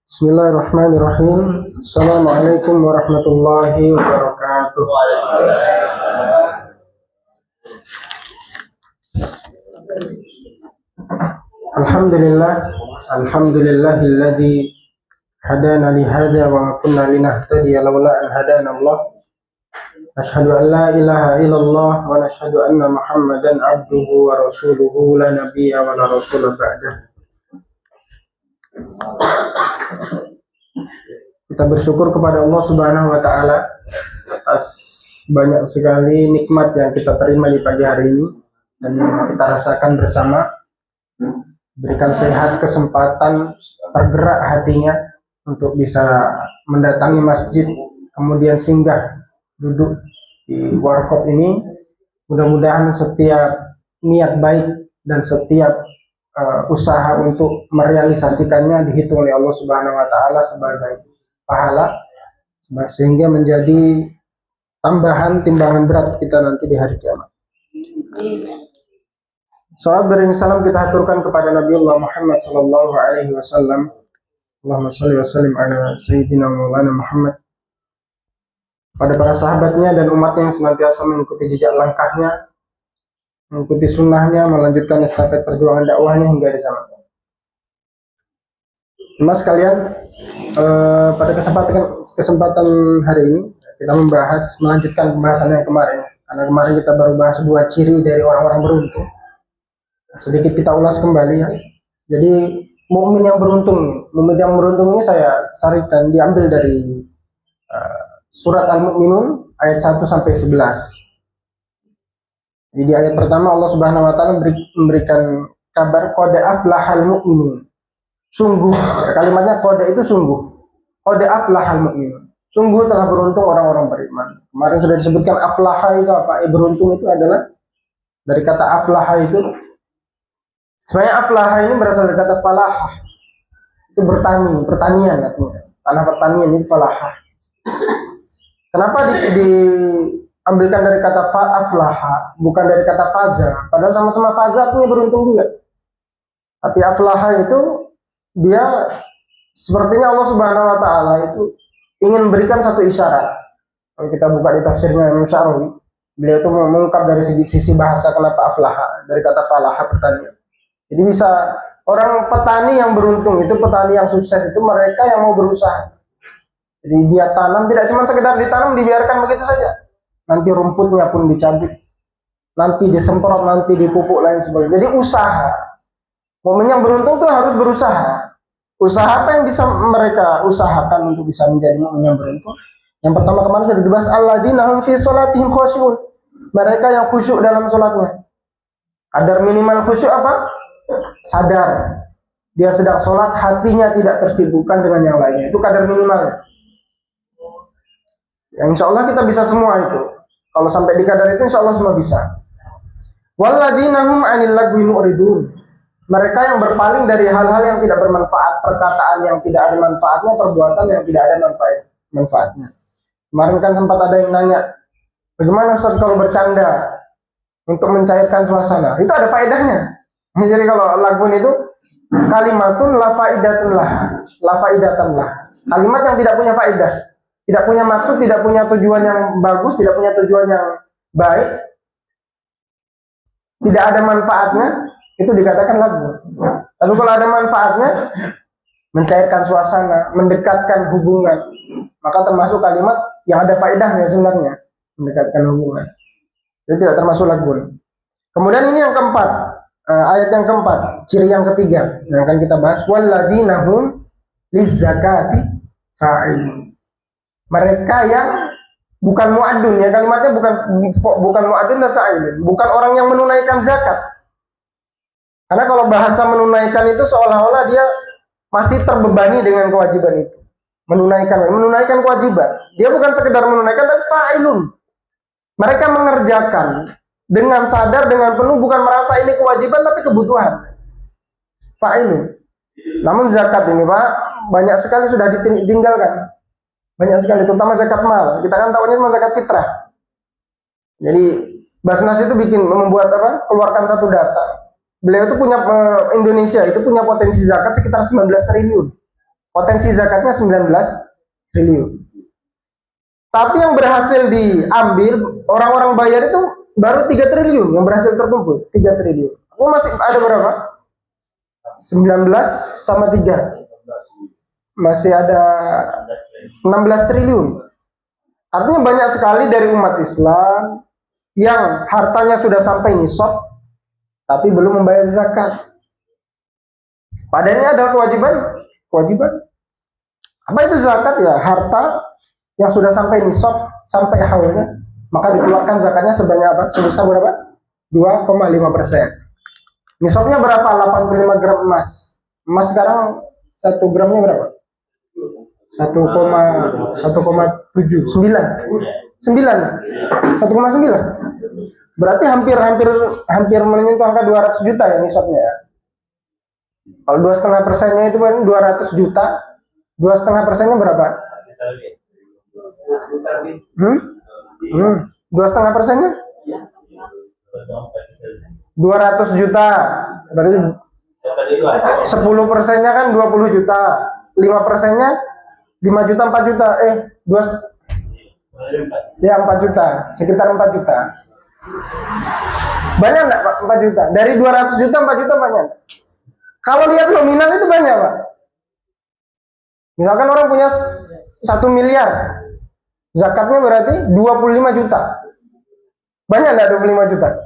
Bismillahirrahmanirrahim. Assalamualaikum warahmatullahi wabarakatuh. Alhamdulillah, alhamdulillahilladzi hadana li hadza wa ma kunna linahtadiya laula an hadana Allah. Asyhadu an la ilaha illallah wa nashhadu anna Muhammadan abduhu wa rasuluhu la nabiyya wa la rasula ba'dah. Kita bersyukur kepada Allah Subhanahu wa taala atas banyak sekali nikmat yang kita terima di pagi hari ini dan kita rasakan bersama. Berikan sehat, kesempatan, tergerak hatinya untuk bisa mendatangi masjid, kemudian singgah duduk di warkop ini. Mudah-mudahan setiap niat baik dan setiap usaha untuk merealisasikannya dihitung oleh Allah Subhanahu wa taala sebagai pahala sehingga menjadi tambahan timbangan berat kita nanti di hari kiamat. Salat beriring salam kita haturkan kepada Nabiullah Muhammad sallallahu alaihi wasallam. Allahumma shalli wa sallim ala sayyidina Maulana Muhammad. Pada para sahabatnya dan umatnya yang senantiasa mengikuti jejak langkahnya, mengikuti sunnahnya, melanjutkan estafet perjuangan dakwahnya hingga di zaman. Mas kalian, pada kesempatan hari ini kita melanjutkan pembahasan yang kemarin. Karena kemarin kita baru bahas dua ciri dari orang-orang beruntung. Sedikit kita ulas kembali ya. Jadi mukmin yang beruntung ini saya sarikan diambil dari surat Al-Mu'minun ayat 1 sampai 11. Di ayat pertama Allah Subhanahu wa taala memberikan kabar qad aflahal mu'minun. Sungguh, kalimatnya qad itu sungguh. Qad aflahal mu'minun. Sungguh telah beruntung orang-orang beriman. Kemarin sudah disebutkan aflaha itu apa? Beruntung itu adalah dari kata aflaha itu. Sebenarnya aflaha ini berasal dari kata falahah. Itu pertanian artinya. Tanah pertanian itu falahah. Kenapa diambilkan dari kata aflaha, bukan dari kata faza? Padahal sama-sama faza artinya beruntung juga. Tapi aflaha itu dia sepertinya Allah Subhanahu wa taala itu ingin memberikan satu isyarat. Kalau kita buka di tafsirnya Imam Syarawi, beliau itu mengungkap dari sisi bahasa kenapa aflaha, dari kata falaha pertanian. Jadi bisa orang petani yang beruntung itu, petani yang sukses itu mereka yang mau berusaha. Jadi dia tanam tidak cuma sekedar ditanam dibiarkan begitu saja. Nanti rumputnya pun dicabut, nanti disemprot, nanti dipupuk lain sebagainya. Jadi usaha. Momen yang beruntung tuh harus berusaha. Usaha apa yang bisa mereka usahakan untuk bisa menjadi momen yang beruntung? Yang pertama kemarin sudah dibahas alladzina hum fi sholatihim khushu'un. Mereka yang khusyuk dalam sholatnya. Kadar minimal khusyuk apa? Sadar. Dia sedang sholat, hatinya tidak tersibukkan dengan yang lainnya. Itu kadar minimalnya. Yang insya Allah kita bisa semua itu. Kalau sampai di kadar itu insya Allah semua bisa. Walladzina hum 'anil lagwi mu'ridun. Mereka yang berpaling dari hal-hal yang tidak bermanfaat, perkataan yang tidak ada manfaatnya, perbuatan yang tidak ada manfaatnya. Kemarin kan sempat ada yang nanya, bagaimana Ustaz kalau bercanda untuk mencairkan suasana? Itu ada faedahnya. Jadi kalau lagun itu kalimatun la faidatun lah. Kalimat yang tidak punya faedah. Tidak punya maksud, tidak punya tujuan yang bagus, tidak punya tujuan yang baik, tidak ada manfaatnya, itu dikatakan lagu. Tapi kalau ada manfaatnya, mencairkan suasana, mendekatkan hubungan, maka termasuk kalimat yang ada faedahnya sebenarnya, mendekatkan hubungan. Itu tidak termasuk lagu. Kemudian ini yang keempat, ayat yang keempat, ciri yang ketiga yang akan kita bahas, walladzina hum lizzakati fa'ilun. Mereka yang bukan mu'adun, ya kalimatnya bukan mu'adun dan fa'ilun, bukan orang yang menunaikan zakat. Karena kalau bahasa menunaikan itu seolah-olah dia masih terbebani dengan kewajiban itu. Menunaikan kewajiban. Dia bukan sekedar menunaikan, tapi fa'ilun. Mereka mengerjakan dengan sadar, dengan penuh, bukan merasa ini kewajiban tapi kebutuhan. Fa'ilun. Namun zakat ini Pak, banyak sekali sudah ditinggalkan. Banyak sekali, terutama zakat mal. Kita kan tahunya cuma zakat fitrah. Jadi Basnas itu membuat keluarkan satu data. Beliau itu punya Indonesia itu punya potensi zakat sekitar 19 triliun. Potensi zakatnya 19 triliun. Tapi yang berhasil diambil, orang-orang bayar itu baru 3 triliun yang berhasil terkumpul. 3 triliun. Aku masih ada berapa? 19 sama 3. Masih ada 16 triliun. Artinya banyak sekali dari umat Islam yang hartanya sudah sampai nisab tapi belum membayar zakat. Padahal ini ada kewajiban. Apa itu zakat? Ya harta yang sudah sampai nisab, sampai haulnya, maka dikeluarkan zakatnya sebanyak apa? Sebesar berapa? 2,5%. Nisabnya berapa? 85 gram emas. Emas sekarang 1 gramnya berapa? 1,7 9 berarti hampir menyentuh angka 200 juta ya nisabnya ya. Kalau 2,5%-nya itu kan 200 juta, 2,5%-nya berapa? 2,5%-nya 200 juta, berarti 10%-nya kan 20 juta, 5%-nya 5 juta, 4 juta, 4 juta, sekitar 4 juta. Banyak enggak Pak 4 juta? Dari 200 juta 4 juta banyak. Kalau lihat nominal itu banyak Pak. Misalkan orang punya 1 miliar, zakatnya berarti 25 juta. Banyak enggak 25 juta?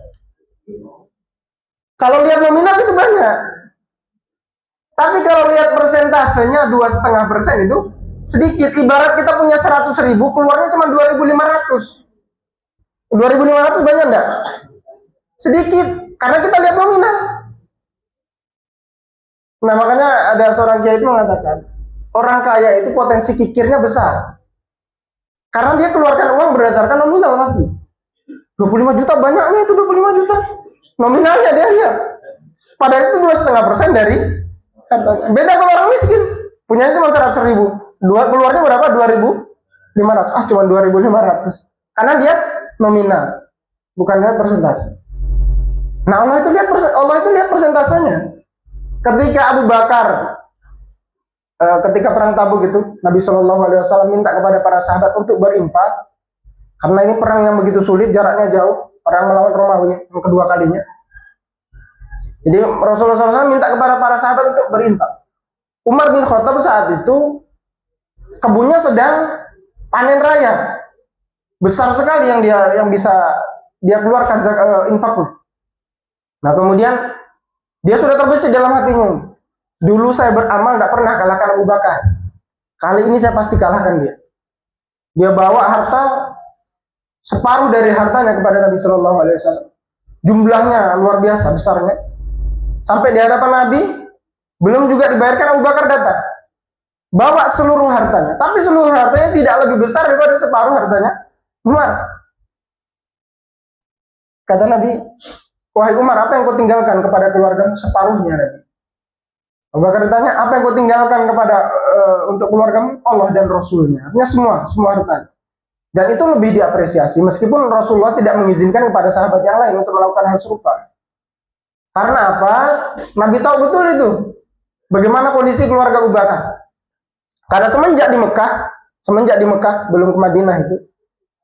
Kalau lihat nominal itu banyak. Tapi kalau lihat persentasenya 2,5% itu sedikit. Ibarat kita punya 100.000, keluarnya cuma 2.500. 2.500 banyak enggak? Sedikit, karena kita lihat nominal. Nah makanya ada seorang kiai itu mengatakan, orang kaya itu potensi kikirnya besar. Karena dia keluarkan uang berdasarkan nominal pasti. 25 juta banyaknya itu 25 juta. Nominalnya dia lihat. Padahal itu 2,5% dari beda kalau orang miskin. Punyanya cuma 100.000. Keluarnya berapa? 2.500. Cuma 2.500. Karena dia nominal, bukan lihat persentase. Nah Allah itu lihat persentasenya. Ketika Abu Bakar ketika perang Tabuk itu Nabi Shallallahu Alaihi Wasallam minta kepada para sahabat untuk berinfak karena ini perang yang begitu sulit, jaraknya jauh, perang melawan Romawi yang kedua kalinya. Jadi Rasulullah SAW minta kepada para sahabat untuk berinfak. Umar bin Khattab saat itu kebunnya sedang panen raya, besar sekali yang bisa dia keluarkan infaknya. Nah kemudian dia sudah terbesit dalam hatinya. Dulu saya beramal tidak pernah kalahkan Abu Bakar. Kali ini saya pasti kalahkan dia. Dia bawa harta separuh dari hartanya kepada Nabi Shallallahu Alaihi Wasallam. Jumlahnya luar biasa besarnya. Sampai di hadapan Nabi belum juga dibayarkan, Abu Bakar datang. Bawa seluruh hartanya. Tapi seluruh hartanya tidak lebih besar daripada separuh hartanya Umar. Kata Nabi, wahai Umar, apa yang kau tinggalkan kepada keluargamu? Separuhnya Nabi. Abu Bakar ditanya, apa yang kau tinggalkan kepada untuk keluargamu? Allah dan Rasulnya. Artinya semua hartanya. Dan itu lebih diapresiasi, meskipun Rasulullah tidak mengizinkan kepada sahabat yang lain untuk melakukan hal serupa. Karena apa? Nabi tahu betul itu. Bagaimana kondisi keluarga Abu Bakar. Karena semenjak di Mekah, belum ke Madinah itu,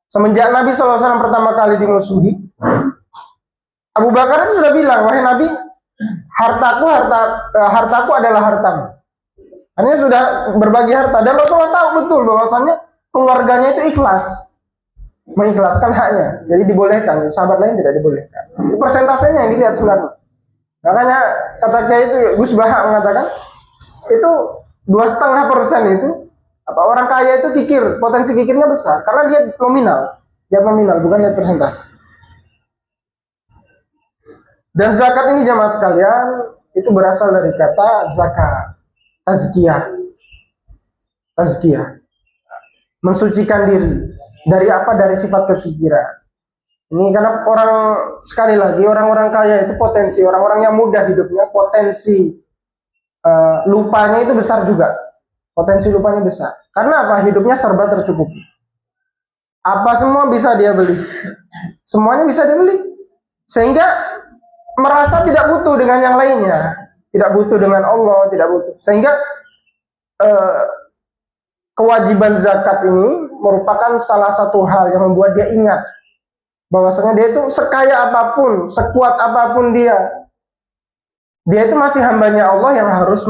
semenjak Nabi SAW pertama kali dimusuhi, Abu Bakar itu sudah bilang, wahai Nabi, hartaku adalah hartamu. Artinya sudah berbagi harta. Dan Rasulullah tahu betul bahwasannya keluarganya itu ikhlas, mengikhlaskan haknya. Jadi dibolehkan, sahabat lain tidak dibolehkan. Persentasenya yang dilihat sebenarnya. Makanya kata Kiai itu Gus Baha mengatakan itu 2,5% itu orang kaya itu potensi kikirnya besar karena lihat nominal, bukan lihat persentase. Dan zakat ini jamaah sekalian itu berasal dari kata zakat, tazkiyah, mensucikan diri dari apa? Dari sifat kekikiran. Ini karena sekali lagi orang-orang kaya itu potensi, orang-orang yang mudah hidupnya, potensi lupanya itu besar juga. Potensi lupanya besar. Karena apa? Hidupnya serba tercukupi. Apa semua bisa dia beli. Semuanya bisa dibeli. Sehingga merasa tidak butuh dengan yang lainnya. Tidak butuh dengan Allah, tidak butuh. Sehingga eh, kewajiban zakat ini merupakan salah satu hal yang membuat dia ingat bahwasanya dia itu sekaya apapun, sekuat apapun dia itu masih hambanya Allah yang harus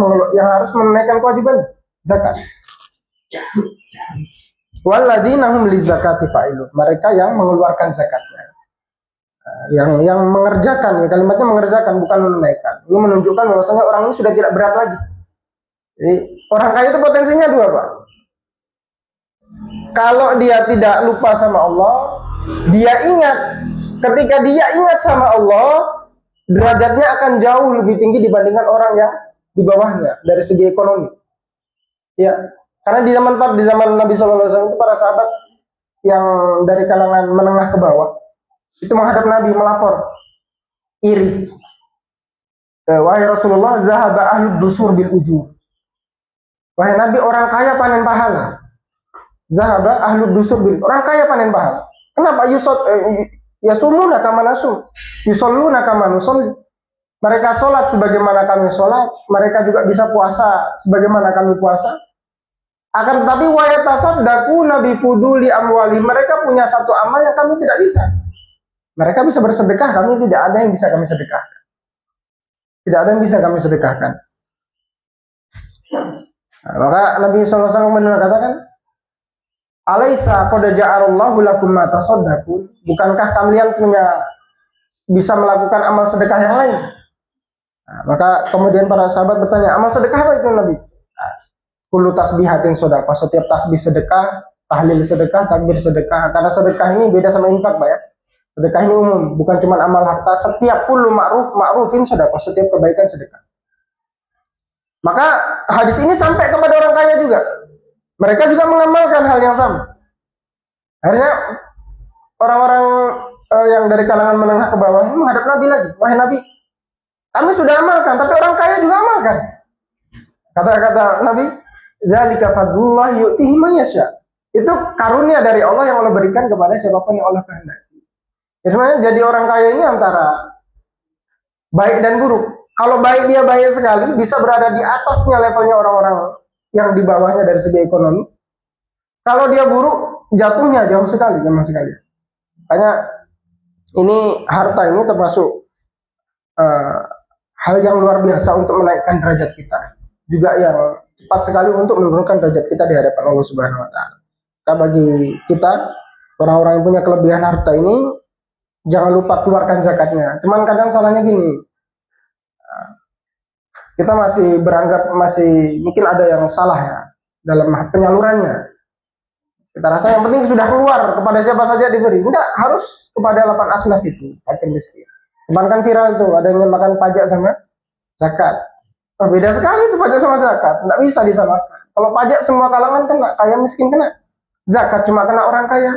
menunaikan kewajiban zakat. Walladzina hum lizakati fa'ilun, mereka yang mengeluarkan zakatnya. Yang mengerjakan, ya kalimatnya mengerjakan bukan menunaikan. Ini menunjukkan bahwasanya orang ini sudah tidak berat lagi. Jadi orang kaya itu potensinya dua, Pak. Kalau dia tidak lupa sama Allah, dia ingat. Ketika dia ingat sama Allah, derajatnya akan jauh lebih tinggi dibandingkan orang yang di bawahnya dari segi ekonomi. Ya, karena di zaman Nabi SAW itu para sahabat yang dari kalangan menengah ke bawah itu menghadap Nabi melapor iri. Wahai Rasulullah, zahaba ahlud dusur bil ujur. Wahai Nabi, orang kaya panen pahala. Zahaba ahlud dusur bil, orang kaya panen pahala. Kenapa yasumuna kama nasum, yusalluna kama nusalli. Mereka sholat sebagaimana kami sholat, mereka juga bisa puasa sebagaimana kami puasa. Akan tetapi wa yatasaddaquna bi fuduli amwali, mereka punya satu amal yang kami tidak bisa. Mereka bisa bersedekah, kami tidak ada yang bisa kami sedekahkan. Tidak ada yang bisa kami sedekahkan. Nah, maka Nabi SAW mengatakan, Alaisa qad ja'alallahu lakum ma tasaddaqun, bukankah kalian bisa melakukan amal sedekah yang lain? Nah, maka kemudian para sahabat bertanya, amal sedekah apa itu Nabi? Kullu tasbihatin sedekah, setiap tasbih sedekah, tahlil sedekah, takbir sedekah. Karena sedekah ini beda sama infak, Pak ya. Sedekah ini umum, bukan cuma amal harta. Setiap kullu ma'rufin sedekah, setiap kebaikan sedekah. Maka hadis ini sampai kepada orang kaya juga. Mereka juga mengamalkan hal yang sama. Akhirnya orang-orang yang dari kalangan menengah ke bawah ini menghadap Nabi lagi. Wahai Nabi, kami sudah amalkan, tapi orang kaya juga amalkan. Kata-kata Nabi, dzalika fadlullah yu'tihi man yasha. Itu karunia dari Allah yang Allah berikan kepada siapapun yang Allah kehendaki. Ya, sebenarnya jadi orang kaya ini antara baik dan buruk. Kalau baik dia baik sekali, bisa berada di atasnya levelnya orang-orang yang di bawahnya dari segi ekonomi. Kalau dia buruk, jatuhnya jauh sekali, jauh sekali. Makanya ini harta ini termasuk hal yang luar biasa untuk menaikkan derajat kita, juga yang cepat sekali untuk menurunkan derajat kita di hadapan Allah Subhanahu Wa Taala. Nah, bagi kita orang-orang yang punya kelebihan harta ini, jangan lupa keluarkan zakatnya. Cuman kadang salahnya gini, kita masih beranggap mungkin ada yang salah ya dalam penyalurannya. Kita rasa yang penting sudah keluar, kepada siapa saja diberi. Enggak, harus kepada 8 asnaf itu, fakir miskin. Kemarin kan viral tuh, ada yang makan pajak sama zakat. Oh, beda sekali itu pajak sama zakat, enggak bisa disamakan. Kalau pajak semua kalangan kena, kaya miskin kena. Zakat cuma kena orang kaya.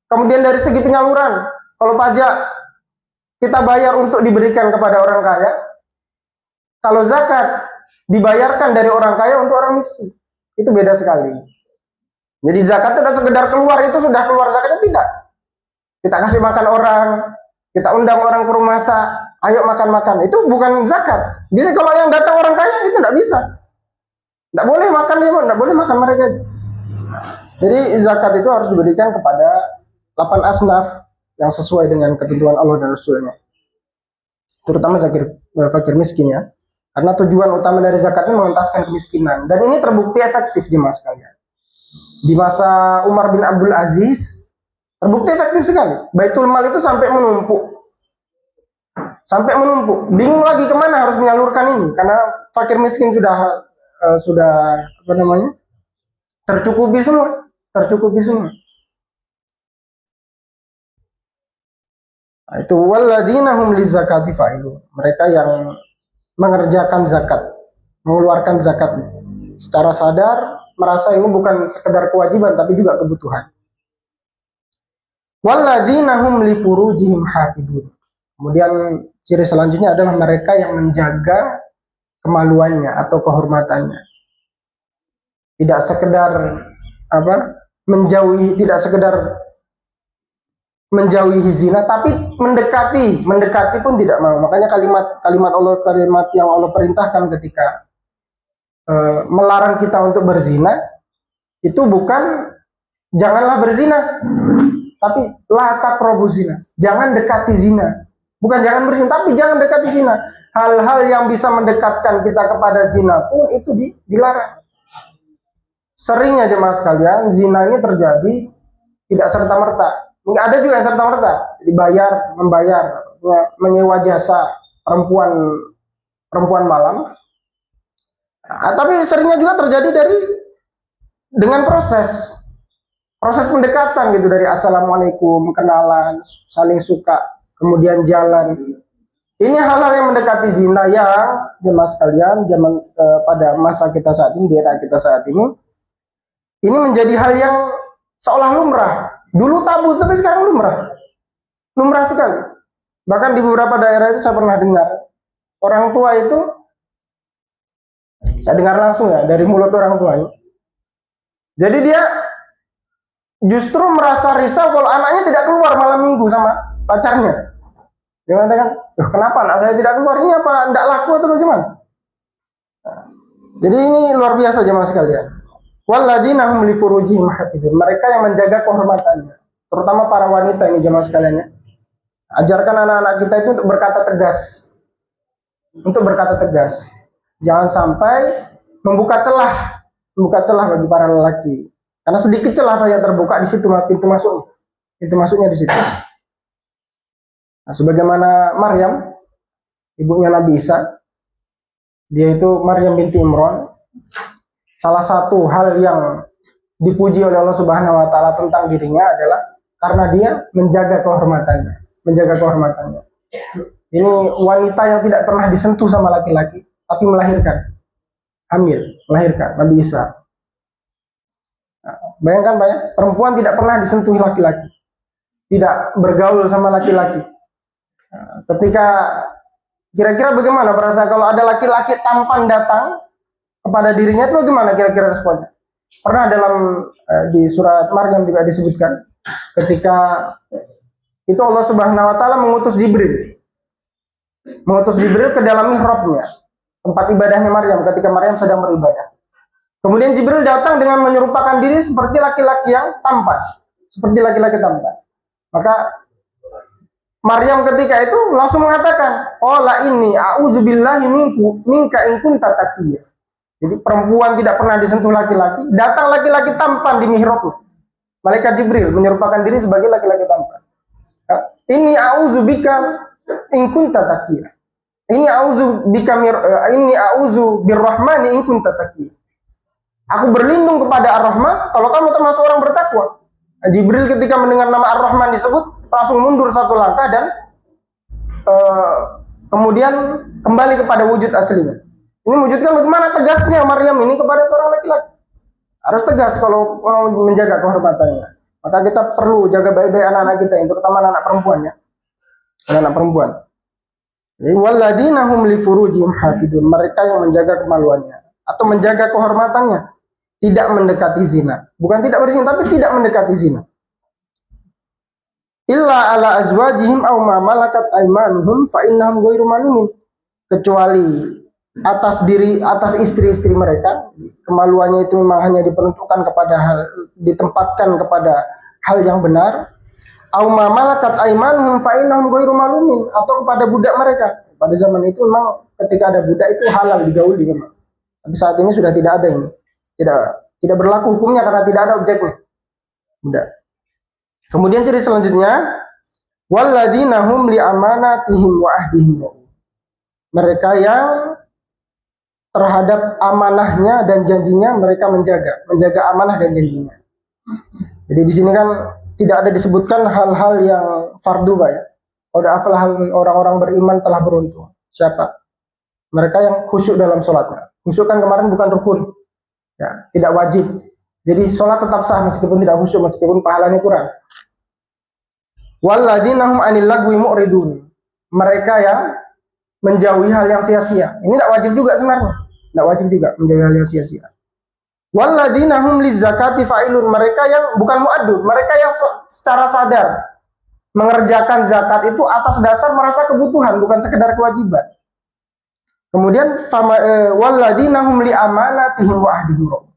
Kemudian dari segi penyaluran, kalau pajak kita bayar untuk diberikan kepada orang kaya, kalau zakat dibayarkan dari orang kaya untuk orang miskin, itu beda sekali. Jadi zakat itu sudah sekedar keluar, itu sudah keluar zakatnya, tidak. Kita kasih makan orang, kita undang orang ke rumah, ayo makan-makan, itu bukan zakat. Bisa kalau yang datang orang kaya itu tidak bisa, tidak boleh makan dia, tidak boleh makan mereka. Jadi zakat itu harus diberikan kepada 8 asnaf yang sesuai dengan ketentuan Allah dan Rasulnya, terutama fakir miskin ya. Karena tujuan utama dari zakat ini mengentaskan kemiskinan, dan ini terbukti efektif di masa kalian. Di masa Umar bin Abdul Aziz terbukti efektif sekali. Baitul Mal itu sampai menumpuk, bingung lagi kemana harus menyalurkan ini, karena fakir miskin sudah tercukupi semua. Nah, itu walladzina hum lizakati fa'ilun, mereka yang mengerjakan zakat, mengeluarkan zakat secara sadar, merasa ini bukan sekedar kewajiban tapi juga kebutuhan. Walladzina hum li furujihim hafidun. Kemudian ciri selanjutnya adalah mereka yang menjaga kemaluannya atau kehormatannya. Tidak sekedar menjauhi zina, tapi mendekati pun tidak mau. Makanya kalimat Allah, kalimat yang Allah perintahkan ketika melarang kita untuk berzina itu bukan janganlah berzina, tapi la taqrabu zina, jangan dekati zina. Bukan jangan berzina, tapi jangan dekati zina. Hal-hal yang bisa mendekatkan kita kepada zina pun itu dilarang. Seringnya jemaah sekalian, zina ini terjadi tidak serta-merta. Ada juga yang serta-merta, membayar, menyewa jasa perempuan malam. Tapi seringnya juga terjadi dengan proses pendekatan gitu, dari assalamualaikum, kenalan, saling suka, kemudian jalan. Ini hal-hal yang mendekati zina yang jemaah sekalian pada masa kita saat ini, di era kita saat ini menjadi hal yang seolah lumrah. Dulu tabu, tapi sekarang lumrah sekali. Bahkan di beberapa daerah itu saya pernah dengar orang tua itu, saya dengar langsung ya dari mulut orang tuanya. Jadi dia justru merasa risau kalau anaknya tidak keluar malam minggu sama pacarnya. Dia mengatakan, kenapa anak saya tidak keluar? Ini apa? Tidak laku atau bagaimana? Jadi ini luar biasa jemaah sekalian. Walladzina hum li furujihim hafizun. Mereka yang menjaga kehormatannya. Terutama para wanita ini jemaah sekalian ya. Ajarkan anak-anak kita itu untuk berkata tegas. Jangan sampai membuka celah bagi para lelaki. Karena sedikit celah saja terbuka, di situ pintu masuknya di situ. Nah, sebagaimana Maryam, ibunya Nabi Isa, dia itu Maryam binti Imran. Salah satu hal yang dipuji oleh Allah Subhanahu wa taala tentang dirinya adalah karena dia menjaga kehormatannya. Ini wanita yang tidak pernah disentuh sama laki-laki, tapi melahirkan Nabi Isa. Nah, bayangkan Pak ya, perempuan tidak pernah disentuh laki-laki, tidak bergaul sama laki-laki. Nah, ketika kira-kira bagaimana perasaan kalau ada laki-laki tampan datang kepada dirinya, itu bagaimana kira-kira responnya? Pernah di surat Maryam juga disebutkan ketika itu Allah Subhanahu wa taala mengutus Jibril ke dalam mihrabnya, tempat ibadahnya Maryam ketika Maryam sedang beribadah. Kemudian Jibril datang dengan menyerupakan diri seperti laki-laki yang tampan. Maka Maryam ketika itu langsung mengatakan, "Oh la inni a'udzubillahi minka in kunta taqiyya." Jadi perempuan tidak pernah disentuh laki-laki, datang laki-laki tampan di mihrabnya. Malaikat Jibril menyerupakan diri sebagai laki-laki tampan. Ini a'udzubika in kunta taqiyya. Ini a'udzu birrahmani in kunta taqiyya. Aku berlindung kepada Ar-Rahman kalau kamu termasuk orang bertakwa. Jibril ketika mendengar nama Ar-Rahman disebut langsung mundur satu langkah dan kemudian kembali kepada wujud aslinya. Ini wujudkan bagaimana tegasnya Maryam ini kepada seorang laki-laki. Harus tegas kalau menjaga kehormatannya. Maka kita perlu jaga baik-baik anak-anak kita, terutama anak-anak perempuannya. Anak-anak perempuan. Jadi walladzina hum li furujihim hafidun, mereka yang menjaga kemaluannya atau menjaga kehormatannya, tidak mendekati zina. Bukan tidak berzina, tapi tidak mendekati zina. Illa ala azwajihim aw ma malakat aymanuhum fa innahum ghairu malumin. Kecuali atas istri-istri mereka, kemaluannya itu memang hanya ditempatkan kepada hal yang benar. Aw ma malakat aymanuhum fa innahum ghairu malumin, atau kepada budak mereka. Pada zaman itu memang ketika ada budak itu halal digauli memang. Tapi saat ini sudah tidak ada ini. Tidak berlaku hukumnya karena tidak ada objeknya. Budak. Kemudian ciri selanjutnya, walladzina hum li amanatihim wa ahdihim. Mereka yang terhadap amanahnya dan janjinya mereka menjaga amanah dan janjinya. Jadi di sini kan tidak ada disebutkan hal-hal yang fardu Pak ya. Qad aflaha orang-orang beriman telah beruntung. Siapa? Mereka yang khusyuk dalam sholatnya. Khusyuk kan kemarin bukan rukun. Ya, tidak wajib. Jadi sholat tetap sah meskipun tidak khusyuk, meskipun pahalanya kurang. Walladzina hum 'anil lagwi mu'ridun. Mereka yang menjauhi hal yang sia-sia. Ini tidak wajib juga sebenarnya. Tidak wajib juga menjauhi hal yang sia-sia. Walladzina hum lizakati fa'ilun. Mereka yang bukan mu'addun, mereka yang secara sadar mengerjakan zakat itu atas dasar merasa kebutuhan, bukan sekedar kewajiban. Kemudian walladzina hum li amanatihim wa ahdihim ra'un.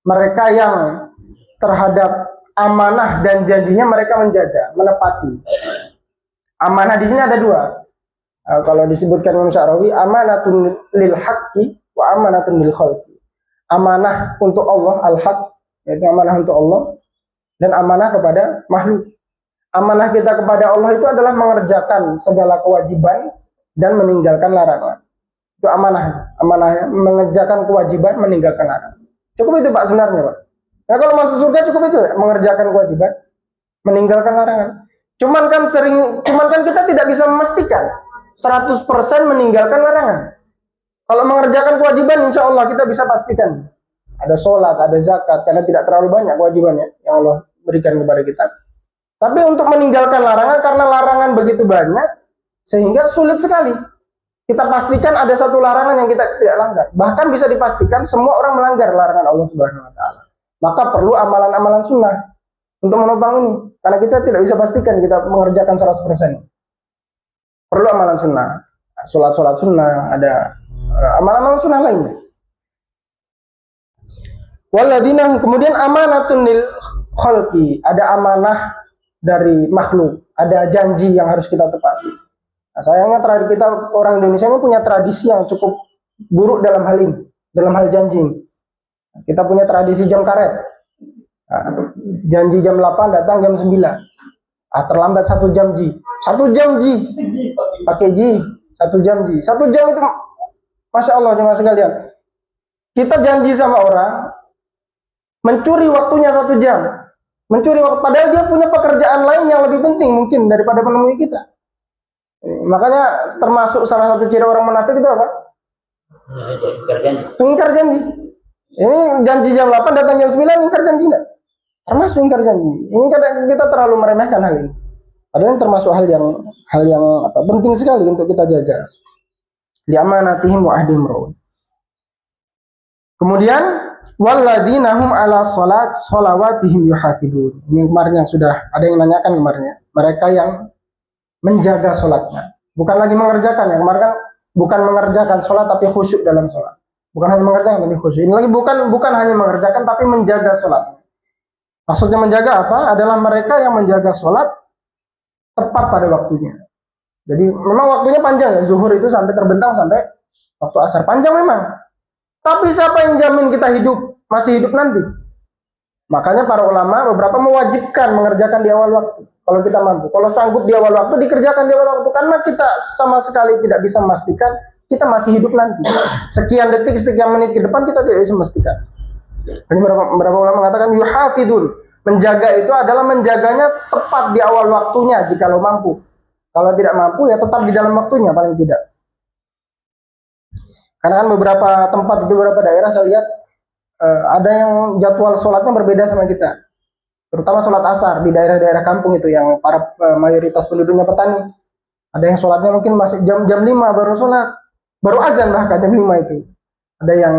Mereka yang terhadap amanah dan janjinya mereka menjaga, menepati. Amanah di sini ada dua. Kalau disebutkan Imam Sya'rawi, amanatun lil haqqi wa amanatun lil khalqi. Amanah untuk Allah, al-haq, yaitu amanah untuk Allah, dan amanah kepada makhluk. Amanah kita kepada Allah itu adalah mengerjakan segala kewajiban dan meninggalkan larangan. Itu amanah. Amanahnya mengerjakan kewajiban, meninggalkan larangan. Cukup itu Pak sebenarnya Pak. Nah kalau masuk surga cukup itu ya, mengerjakan kewajiban, meninggalkan larangan. Cuman kan kita tidak bisa memastikan 100% meninggalkan larangan. Kalau mengerjakan kewajiban insya Allah kita bisa pastikan. Ada sholat, ada zakat, karena tidak terlalu banyak kewajibannya yang Allah berikan kepada kita. Tapi untuk meninggalkan larangan, karena larangan begitu banyak, sehingga sulit sekali. Kita pastikan ada satu larangan yang kita tidak langgar. Bahkan bisa dipastikan semua orang melanggar larangan Allah Subhanahu wa Ta'ala. Maka perlu amalan-amalan sunnah untuk menopang ini. Karena kita tidak bisa pastikan kita mengerjakan 100%. Perlu amalan sunnah. Sholat-sholat sunnah, ada amalan-amalan sunnah lainnya. Walladzina, kemudian amanatun lil khalqi, ada amanah dari makhluk, ada janji yang harus kita tepati. Nah, sayangnya kita orang Indonesia ini punya tradisi yang cukup buruk dalam hal ini, dalam hal janji. Kita punya tradisi jam karet. Nah, janji jam 8 datang jam 9. Terlambat 1 jam ji. 1 jam ji. Pakai ji, 1 jam ji. 1 jam itu Masya Allah jemaah sekalian. Kita janji sama orang mencuri waktunya 1 jam. Mencuri waktu, padahal dia punya pekerjaan lain yang lebih penting mungkin daripada menemui kita. Makanya termasuk salah satu ciri orang munafik itu apa? Ingkar janji. Ini janji jam 8 datang jam 9 ingkar janji enggak? Termasuk ingkar janji. Ini kadang kita terlalu meremehkan hal ini. Padahal termasuk hal yang penting sekali untuk kita jaga. Di amanatihim wa ahdihim ra'un. Kemudian walladzina hum ala sholawatihim yuhafidun. Ini kemarin yang sudah ada yang nanyakan kemarin ya. Mereka yang menjaga sholatnya, bukan lagi mengerjakan ya. Kemarin kan bukan mengerjakan sholat tapi khusyuk dalam sholat. Bukan hanya mengerjakan tapi khusyuk. Ini lagi bukan hanya mengerjakan tapi menjaga sholat. Maksudnya menjaga apa? Adalah mereka yang menjaga sholat tepat pada waktunya. Jadi memang waktunya panjang ya. Zuhur itu sampai terbentang sampai waktu asar, panjang memang. Tapi siapa yang jamin kita masih hidup nanti? Makanya para ulama beberapa mewajibkan mengerjakan di awal waktu. Kalau kita mampu, kalau sanggup di awal waktu dikerjakan di awal waktu, karena kita sama sekali tidak bisa memastikan kita masih hidup nanti. Sekian detik, sekian menit ke depan kita tidak bisa memastikan. Ini beberapa ulama mengatakan yuhafidun, menjaga itu adalah menjaganya tepat di awal waktunya jika lo mampu. Kalau tidak mampu ya tetap di dalam waktunya paling tidak. Karena kan beberapa tempat di beberapa daerah saya lihat ada yang jadwal sholatnya berbeda sama kita. Terutama sholat asar di daerah-daerah kampung itu yang para mayoritas penduduknya petani. Ada yang sholatnya mungkin masih jam 5 baru sholat. Baru azan bahkan jam 5 itu. Ada yang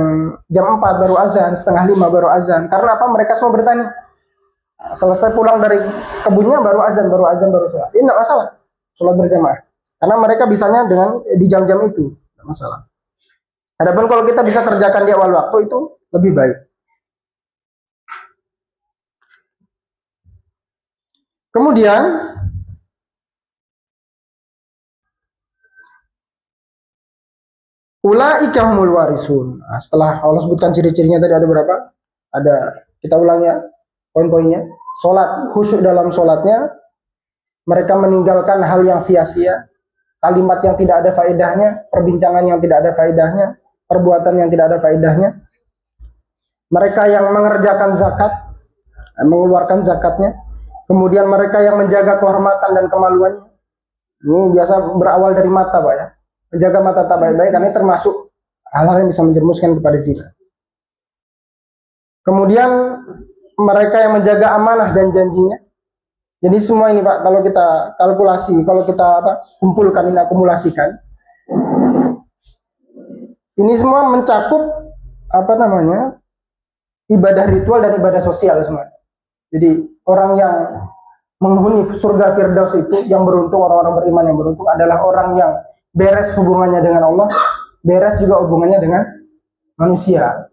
jam 4 baru azan, setengah 5 baru azan. Karena apa? Mereka semua bertani. Selesai pulang dari kebunnya baru azan baru sholat. Ini tidak masalah. Sholat berjamaah. Karena mereka bisanya dengan di jam-jam itu. Tidak masalah. Adapun kalau kita bisa kerjakan di awal waktu itu lebih baik. Kemudian ulaika humul warisun. Nah, setelah Allah sebutkan ciri-cirinya tadi ada berapa? Kita ulang ya poin-poinnya. Salat, khusyuk dalam salatnya, mereka meninggalkan hal yang sia-sia, kalimat yang tidak ada faedahnya, perbincangan yang tidak ada faedahnya, perbuatan yang tidak ada faedahnya. Mereka yang mengerjakan zakat, mengeluarkan zakatnya. Kemudian mereka yang menjaga kehormatan dan kemaluannya. Ini biasa berawal dari mata, Pak ya. Menjaga mata tak baik-baik, karena ini termasuk hal-hal yang bisa menjerumuskan kepada zina. Kemudian mereka yang menjaga amanah dan janjinya. Jadi semua ini Pak, kalau kita kalkulasi, kalau kita kumpulkan ini, akumulasikan, ini semua mencakup ibadah ritual dan ibadah sosial semua. Jadi orang yang menghuni surga Firdaus itu yang beruntung, orang-orang beriman yang beruntung adalah orang yang beres hubungannya dengan Allah, beres juga hubungannya dengan manusia.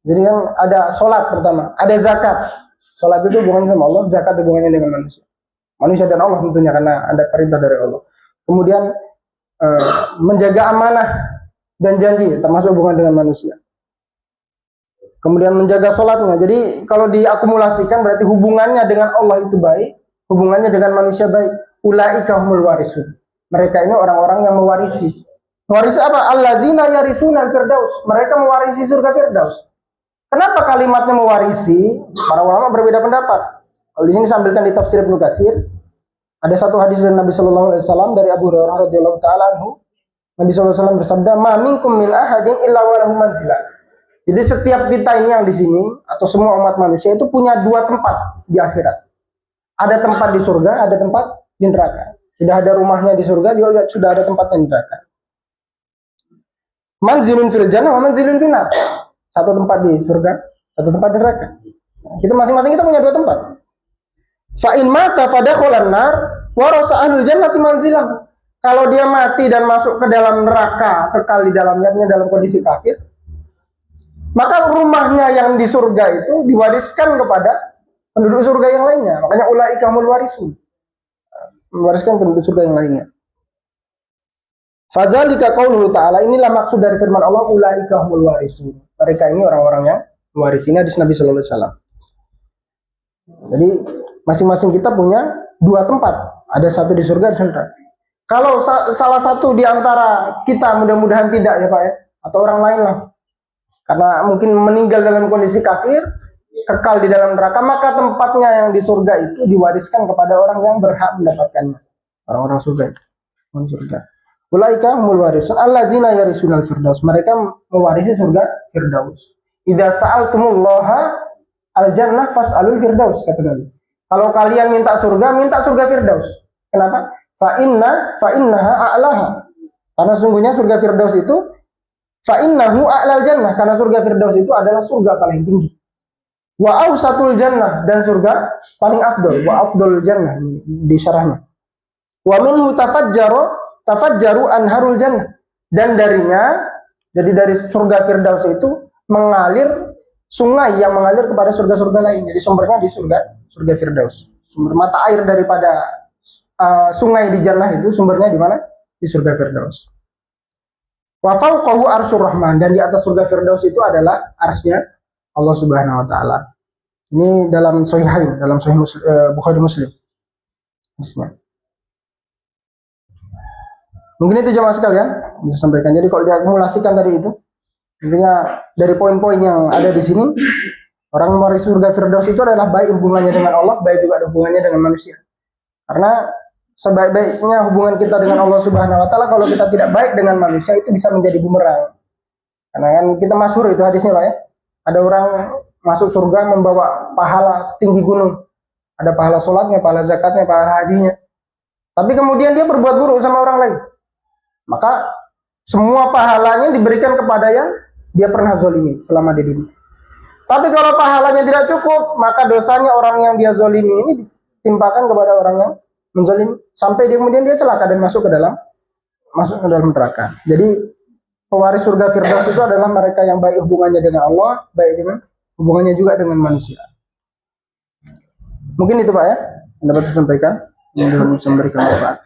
Jadi kan ada sholat pertama, ada zakat. Sholat itu hubungannya sama Allah, zakat hubungannya dengan manusia. Manusia dan Allah tentunya karena ada perintah dari Allah. Kemudian menjaga amanah dan janji termasuk hubungan dengan manusia. Kemudian menjaga sholatnya. Jadi kalau diakumulasikan berarti hubungannya dengan Allah itu baik, hubungannya dengan manusia baik. Ulaika humul warisun. Mereka ini orang-orang yang mewarisi. Mewarisi apa? Allazina yarisuna al-firdaus. Mereka mewarisi surga Firdaus. Kenapa kalimatnya mewarisi? Para ulama berbeda pendapat. Kalau di sini sampaikan di tafsir Ibnu Katsir, ada satu hadis dari Nabi Shallallahu Alaihi Wasallam dari Abu Hurairah radhiyallahu taala anhu. Nabi Shallallahu Alaihi Wasallam bersabda, "Ma minkum min ahadin illa walahu manzilah." Jadi setiap kita ini yang di sini atau semua umat manusia itu punya dua tempat di akhirat. Ada tempat di surga, ada tempat di neraka. Sudah ada rumahnya di surga, dia sudah ada tempatnya di neraka. Manzilun fil jannah wa manzilun fil nar. Satu tempat di surga, satu tempat di neraka. Kita masing-masing kita punya dua tempat. Fa in mata fadakhalan nar wa rasa ahlul jannati manzilahu. Kalau dia mati dan masuk ke dalam neraka, kekal di dalamnya dalam kondisi kafir, maka rumahnya yang di surga itu diwariskan kepada penduduk surga yang lainnya. Makanya ulaika humul warisun. Mewariskan penduduk surga yang lainnya. Fadzalika qauluhu ta'ala, inilah maksud dari firman Allah, ulaika humul warisun. Mereka ini orang-orang yang mewarisi. Ini hadis Nabi sallallahu alaihi wasallam. Jadi masing-masing kita punya dua tempat. Ada satu di surga, ada di neraka. Kalau salah satu di antara kita, mudah-mudahan tidak ya Pak ya, atau orang lain lah, karena mungkin meninggal dalam kondisi kafir, kekal di dalam neraka, maka tempatnya yang di surga itu diwariskan kepada orang yang berhak mendapatkannya. Orang-orang surga itu. Orang surga. Ulaika humul warisun allazina yarisunal firdaus. Mereka mewarisi surga Firdaus. Idza sa'altumullaha al-jannah fas'alul firdaus, kata Nabi. Kalau kalian minta surga Firdaus. Kenapa? Fa innaha a'laha. Karena sungguhnya surga Firdaus itu fa innahu a'lal jannah, karena surga Firdaus itu adalah surga paling tinggi. Wa awsatul jannah, dan surga paling afdol. Wa afdolul jannah di syarahnya. Wa minhu tafajjaru anharul jannah, dan darinya, jadi dari surga Firdaus itu mengalir sungai yang mengalir kepada surga-surga lain. Jadi sumbernya di surga Firdaus. Sumber mata air daripada sungai di jannah itu sumbernya di mana? Di surga Firdaus. Wa fawqahu arsyur rahman, dan di atas surga Firdaus itu adalah arsy-Nya Allah Subhanahu wa taala. Ini dalam Sahihain, dalam Sahih Bukhari Muslim. Hadisnya. Mungkin itu jemaah sekalian bisa sampaikan. Jadi kalau diakumulasikan tadi itu, intinya dari poin-poin yang ada di sini, orang mewarisi surga Firdaus itu adalah baik hubungannya dengan Allah, baik juga hubungannya dengan manusia. Karena sebaik-baiknya hubungan kita dengan Allah Subhanahu wa taala, kalau kita tidak baik dengan manusia itu bisa menjadi bumerang. Karena kan kita masyhur itu hadisnya Pak ya. Ada orang masuk surga membawa pahala setinggi gunung. Ada pahala sholatnya, pahala zakatnya, pahala hajinya. Tapi kemudian dia berbuat buruk sama orang lain. Maka semua pahalanya diberikan kepada yang dia pernah zolimi selama di dunia. Tapi kalau pahalanya tidak cukup, maka dosanya orang yang dia zolimi ini ditimpakan kepada orang yang menzolimi. Sampai kemudian dia celaka dan masuk ke dalam neraka. Jadi pewaris surga Firdaus itu adalah mereka yang baik hubungannya dengan Allah, baik dengan hubungannya juga dengan manusia. Mungkin itu Pak ya, yang dapat saya sampaikan, yang bisa memberikan manfaat.